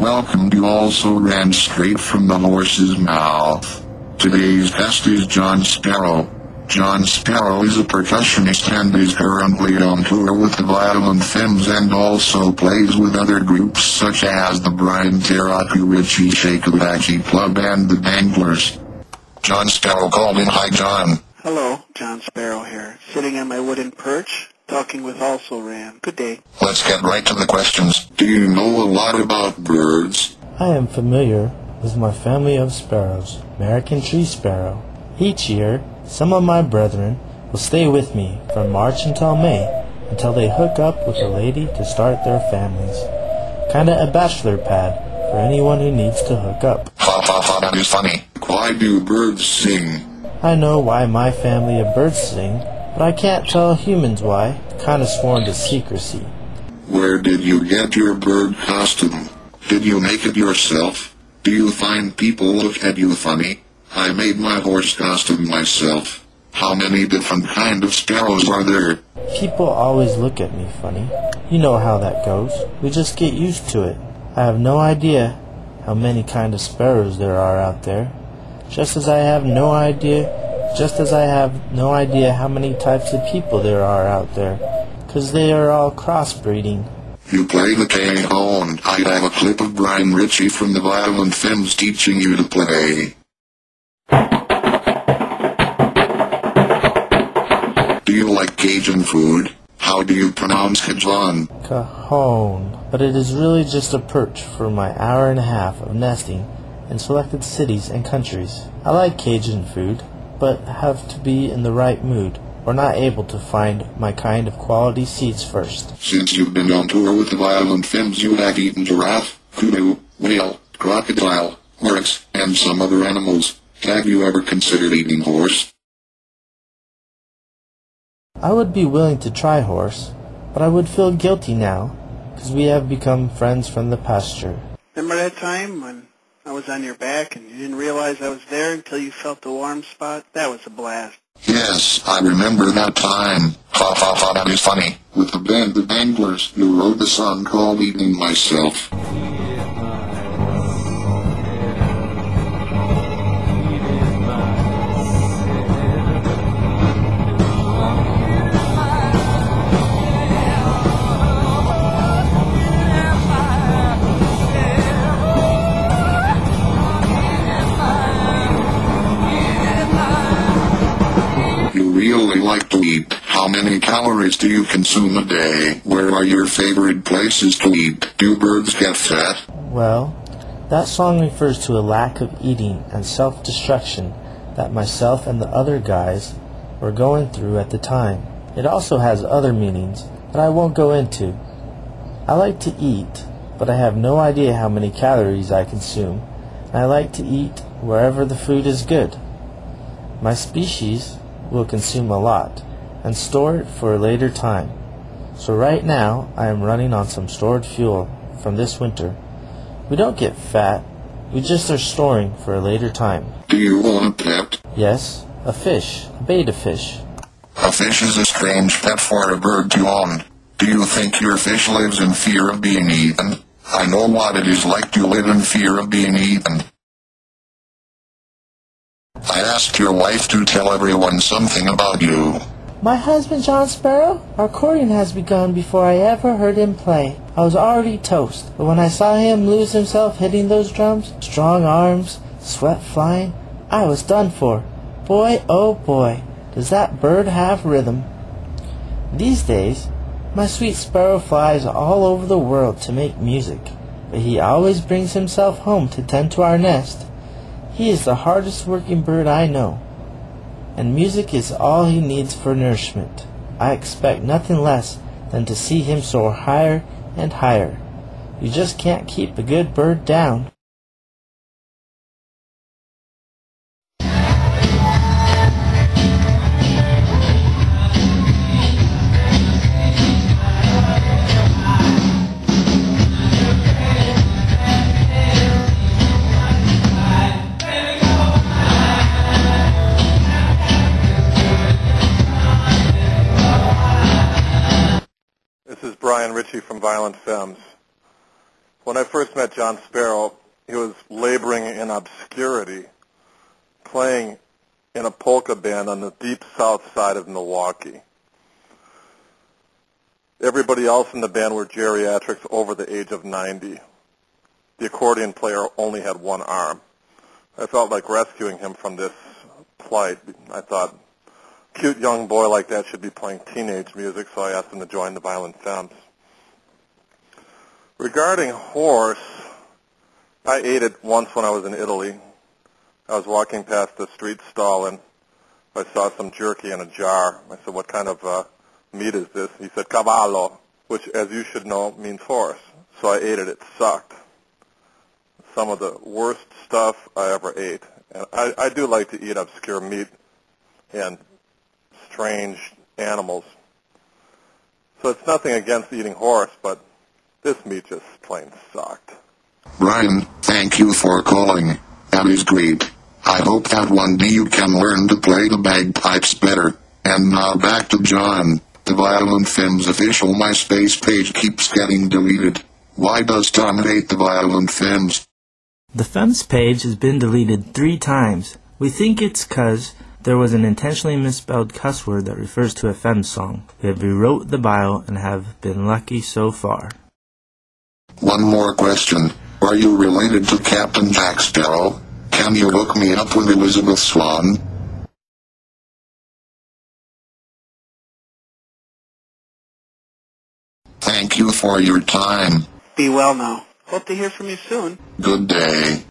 welcome to Also Ran Straight from the Horse's Mouth. Today's guest is John Sparrow. John Sparrow is a percussionist and is currently on tour with the Violent Femmes and also plays with other groups such as the Brian Taraku Ritchie Shakuhachi Club and the Danglers. John Sparrow called in. Hi, John. Hello, John Sparrow here, sitting on my wooden perch, talking with Also Ran. Good day. Let's get right to the questions. Do you know a lot about birds? I am familiar with my family of sparrows, American tree sparrow. Each year, some of my brethren will stay with me from March until May, until they hook up with a lady to start their families. Kinda a bachelor pad for anyone who needs to hook up. Ha ha ha, that is funny. Why do birds sing? I know why my family of birds sing, but I can't tell humans why. Kinda sworn to secrecy. Where did you get your bird costume? Did you make it yourself? Do you find people look at you funny? I made my horse costume myself. How many different kind of sparrows are there? People always look at me funny. You know how that goes. We just get used to it. I have no idea how many kind of sparrows there are out there. Just as I have no idea how many types of people there are out there, 'cause they are all crossbreeding. You play the cajon. I have a clip of Brian Ritchie from the Violent Femmes teaching you to play. Do you like Cajun food? How do you pronounce cajon? Cajon. But it is really just a perch for my hour and a half of nesting in selected cities and countries. I like Cajun food, but have to be in the right mood, or not able to find my kind of quality seeds first. Since you've been on tour with the Violent Femmes, you have eaten giraffe, kudu, whale, crocodile, oryx, and some other animals. Have you ever considered eating horse? I would be willing to try horse, but I would feel guilty now, 'cause we have become friends from the pasture. Remember that time when I was on your back and you didn't realize I was there until you felt the warm spot? That was a blast. Yes, I remember that time. Ha ha ha, that is funny. With the band the Danglers, you wrote the song called Eating Myself. Really like to eat. How many calories do you consume a day? Where are your favorite places to eat? Do birds get fat? Well, that song refers to a lack of eating and self-destruction that myself and the other guys were going through at the time. It also has other meanings that I won't go into. I like to eat, but I have no idea how many calories I consume, and I like to eat wherever the food is good. My species will consume a lot and store it for a later time. So right now I am running on some stored fuel from this winter. We don't get fat, we just are storing for a later time. Do you want a pet? Yes, a fish, a betta fish. A fish is a strange pet for a bird to own. Do you think your fish lives in fear of being eaten? I know what it is like to live in fear of being eaten. I asked your wife to tell everyone something about you. My husband John Sparrow? Our courting has begun before I ever heard him play. I was already toast, but when I saw him lose himself hitting those drums, strong arms, sweat flying, I was done for. Boy, oh boy, does that bird have rhythm. These days, my sweet sparrow flies all over the world to make music, but he always brings himself home to tend to our nest. He is the hardest working bird I know, and music is all he needs for nourishment. I expect nothing less than to see him soar higher and higher. You just can't keep a good bird down. Ritchie from Violent Femmes. When I first met John Sparrow, he was laboring in obscurity, playing in a polka band on the deep south side of Milwaukee. Everybody else in the band were geriatrics over the age of 90. The accordion player only had one arm. I felt like rescuing him from this plight. I thought, a cute young boy like that should be playing teenage music, so I asked him to join the Violent Femmes. Regarding horse, I ate it once when I was in Italy. I was walking past the street stall and I saw some jerky in a jar. I said, what kind of meat is this? He said, cavallo, which, as you should know, means horse. So I ate it. It sucked. Some of the worst stuff I ever ate. And I do like to eat obscure meat and strange animals. So it's nothing against eating horse, but this meat just plain sucked. Brian, thank you for calling. That is great. I hope that one day you can learn to play the bagpipes better. And now back to John. The Violent Femmes official MySpace page keeps getting deleted. Why does Tom hate the Violent Femmes? The Femmes page has been deleted 3 times. We think it's 'cause there was an intentionally misspelled cuss word that refers to a Femmes song. We have rewrote the bio and have been lucky so far. One more question. Are you related to Captain Jack Sparrow? Can you hook me up with Elizabeth Swan? Thank you for your time. Be well now. Hope to hear from you soon. Good day.